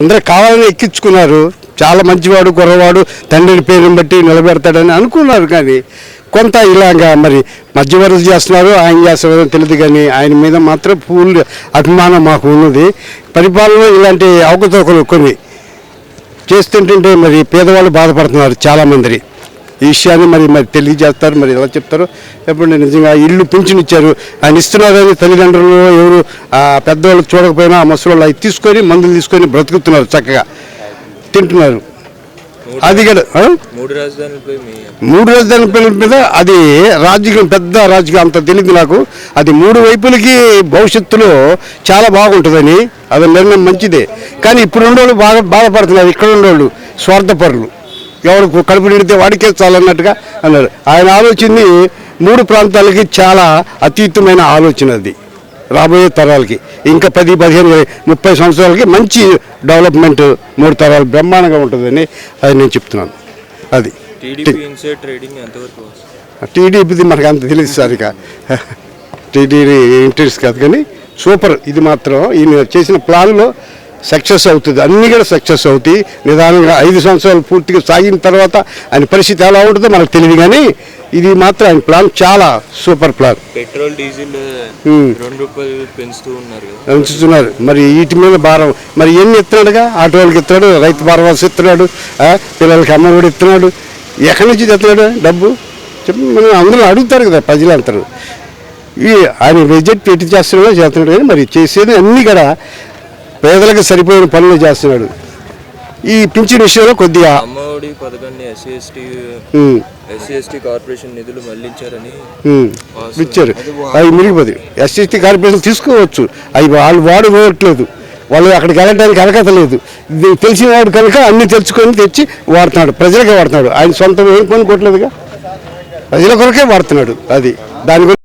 అందరూ కావాలని ఎక్కించుకున్నారు. చాలా మంచివాడు కుర్రవాడు తండ్రి పేరుని బట్టి నిలబెడతాడని అనుకున్నారు. కానీ కొంత ఇలాగా మరి మధ్యవర్తి చేస్తున్నారు, ఆయన చేస్తున్నారో తెలియదు. కానీ ఆయన మీద మాత్రం ఫుల్ అభిమానం మాకు ఉన్నది. పరిపాలన ఇలాంటి అవకతవకలు కొన్ని చేస్తుంటే మరి పేదవాళ్ళు బాధపడుతున్నారు చాలామంది. ఈ విషయాన్ని మరి తెలియజేస్తారు. మరి ఎలా చెప్తారో ఎప్పుడు నిజంగా ఇల్లు పింఛన్ ఇచ్చారు, ఆయన ఇస్తున్నారని తల్లిదండ్రులు ఎవరు పెద్దవాళ్ళు చూడకపోయినా ఆ ముసలి అవి తీసుకొని మందులు తీసుకొని బ్రతుకుతున్నారు, చక్కగా తింటున్నారు. అది కూడా మూడు రాజధానుల మీద అది రాజకీయం, పెద్ద రాజకీయం అంత తెలియదు నాకు. అది మూడు వైపులకి భవిష్యత్తులో చాలా బాగుంటుందని అది నిర్ణయం మంచిదే. కానీ ఇప్పుడు ఉండేవాళ్ళు బాధపడుతున్నారు. ఇక్కడ ఉండేవాళ్ళు స్వార్థపరులు, ఎవరు కడుపు నిండితే వాడికే చాలన్నట్టుగా అన్నారు. ఆయన ఆలోచనని మూడు ప్రాంతాలకి చాలా అతీతమైన ఆలోచన. అది రాబోయే తరాలకి ఇంకా 10, 15, 30 సంవత్సరాలకి మంచి డెవలప్మెంట్ మూడు తరాలు బ్రహ్మాండంగా ఉంటుందని అది నేను చెప్తున్నాను. అది టీడీపీది మనకు అంత తెలియదు సార్. ఇక టీడీపీ ఇంట్రెస్ట్ కాదు, కానీ సూపర్. ఇది మాత్రం ఈయన చేసిన ప్లాన్లో సక్సెస్ అవుతుంది, అన్నీ కూడా సక్సెస్ అవుతాయి. నిదానంగా 5 సంవత్సరాలు పూర్తిగా సాగిన తర్వాత ఆయన పరిస్థితి ఎలా ఉంటుందో మనకు తెలియదు. కానీ ఇది మాత్రం ఆయన ప్లాన్ చాలా సూపర్ ప్లాన్. పెట్రోల్ డీజిల్ ₹2 పెంచుతున్నారు. మరి వీటి మీద భారం మరి ఎన్ని ఇస్తున్నాడుగా, ఆటో వాళ్ళకి ఇస్తున్నాడు, రైతు భరోసా ఇస్తున్నాడు, పిల్లలకి అమ్మ కూడా ఇస్తున్నాడు. ఎక్కడి నుంచి తెస్తున్నాడు డబ్బు చెప్పి మనం అందరూ అడుగుతారు కదా ప్రజలు అంటారు. ఆయన రిజెక్ట్ ఎట్టి చేస్తున్నాడు కానీ మరి చేసేది అన్నీ కూడా పేదలకు సరిపోయిన పనులు చేస్తున్నాడు. ఈ పింఛన్ విషయంలో కొద్దిగా అమ్మఒడి పథకాన్ని ఎస్సీ కార్పొరేషన్ నిధులు మళ్లించారని ఇచ్చారు. అవి మిగిలిపోదు. ఎస్సీ కార్పొరేషన్ తీసుకోవచ్చు, అవి వాళ్ళు వాడుకోవట్లేదు. వాళ్ళు అక్కడికి వెళ్ళడానికి అర్హత లేదు. తెలిసిన వాడు కనుక అన్ని తెచ్చుకొని తెచ్చి వాడుతున్నాడు, ప్రజలకే వాడుతున్నాడు. ఆయన సొంతం ఏం కొనుక్కోవట్లేదుగా, ప్రజల కొరకే వాడుతున్నాడు. అది దాని